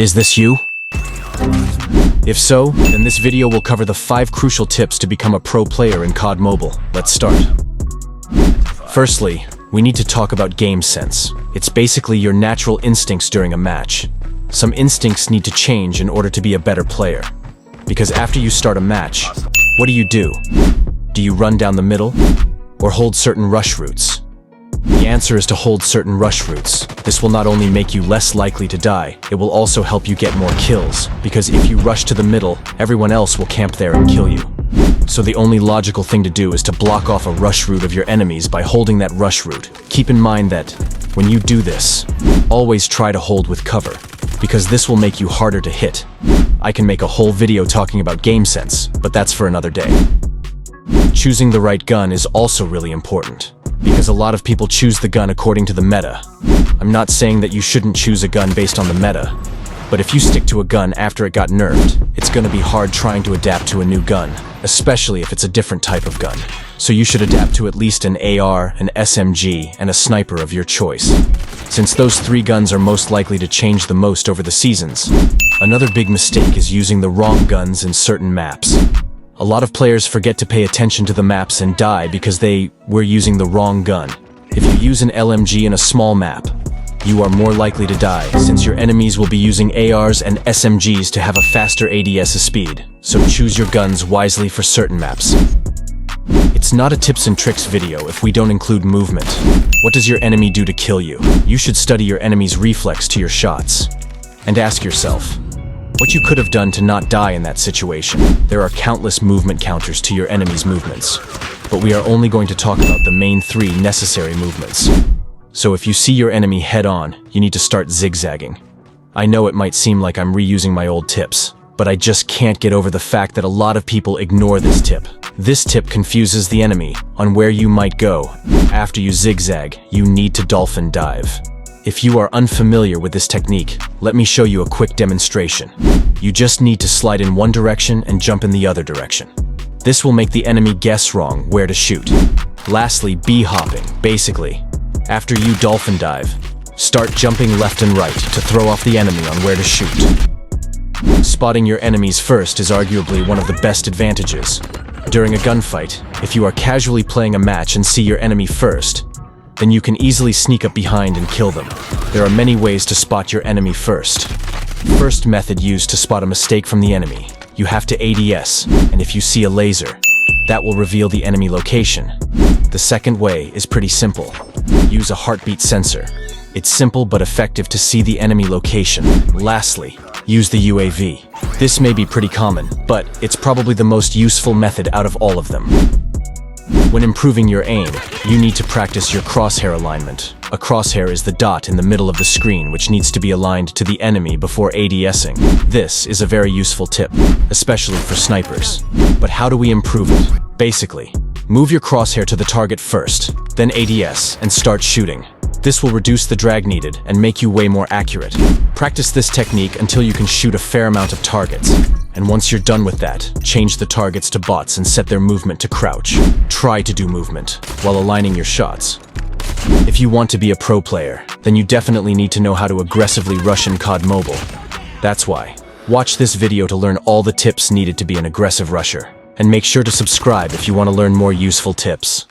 Is this you? If so, then this video will cover the 5 crucial tips to become a pro player in COD Mobile. Let's start. Firstly, we need to talk about game sense. It's basically your natural instincts during a match. Some instincts need to change in order to be a better player. Because after you start a match, what do? Do you run down the middle? Or hold certain rush routes? The answer is to hold certain rush routes. This will not only make you less likely to die, it will also help you get more kills, because if you rush to the middle, everyone else will camp there and kill you. So the only logical thing to do is to block off a rush route of your enemies by holding that rush route. Keep in mind that, when you do this, always try to hold with cover, because this will make you harder to hit. I can make a whole video talking about game sense, but that's for another day. Choosing the right gun is also really important, because a lot of people choose the gun according to the meta. I'm not saying that you shouldn't choose a gun based on the meta, but if you stick to a gun after it got nerfed, it's going to be hard trying to adapt to a new gun, especially if it's a different type of gun. So you should adapt to at least an AR, an SMG, and a sniper of your choice, since those 3 guns are most likely to change the most over the seasons. Another big mistake is using the wrong guns in certain maps. A lot of players forget to pay attention to the maps and die because they were using the wrong gun. If you use an LMG in a small map, you are more likely to die, since your enemies will be using ARs and SMGs to have a faster ADS speed, so choose your guns wisely for certain maps. It's not a tips and tricks video if we don't include movement. What does your enemy do to kill you? You should study your enemy's reflex to your shots, and ask yourself, what you could have done to not die in that situation. There are countless movement counters to your enemy's movements, but we are only going to talk about the main 3 necessary movements. So if you see your enemy head-on, you need to start zigzagging. I know it might seem like I'm reusing my old tips, but I just can't get over the fact that a lot of people ignore this tip. This tip confuses the enemy on where you might go. After you zigzag, you need to dolphin dive. If you are unfamiliar with this technique, let me show you a quick demonstration. You just need to slide in one direction and jump in the other direction. This will make the enemy guess wrong where to shoot. Lastly, B-hopping. Basically, after you dolphin dive, start jumping left and right to throw off the enemy on where to shoot. Spotting your enemies first is arguably one of the best advantages. During a gunfight, if you are casually playing a match and see your enemy first, then you can easily sneak up behind and kill them. There are many ways to spot your enemy first. First method used to spot a mistake from the enemy. You have to ADS, and if you see a laser, that will reveal the enemy location. The second way is pretty simple. Use a heartbeat sensor. It's simple but effective to see the enemy location. Lastly, use the UAV. This may be pretty common, but it's probably the most useful method out of all of them. When improving your aim, you need to practice your crosshair alignment. A crosshair is the dot in the middle of the screen which needs to be aligned to the enemy before ADSing. This is a very useful tip, especially for snipers. But how do we improve it? Basically, move your crosshair to the target first, then ADS and start shooting. This will reduce the drag needed and make you way more accurate. Practice this technique until you can shoot a fair amount of targets. And once you're done with that, change the targets to bots and set their movement to crouch. Try to do movement while aligning your shots. If you want to be a pro player, then you definitely need to know how to aggressively rush in COD Mobile. That's why, watch this video to learn all the tips needed to be an aggressive rusher. And make sure to subscribe if you want to learn more useful tips.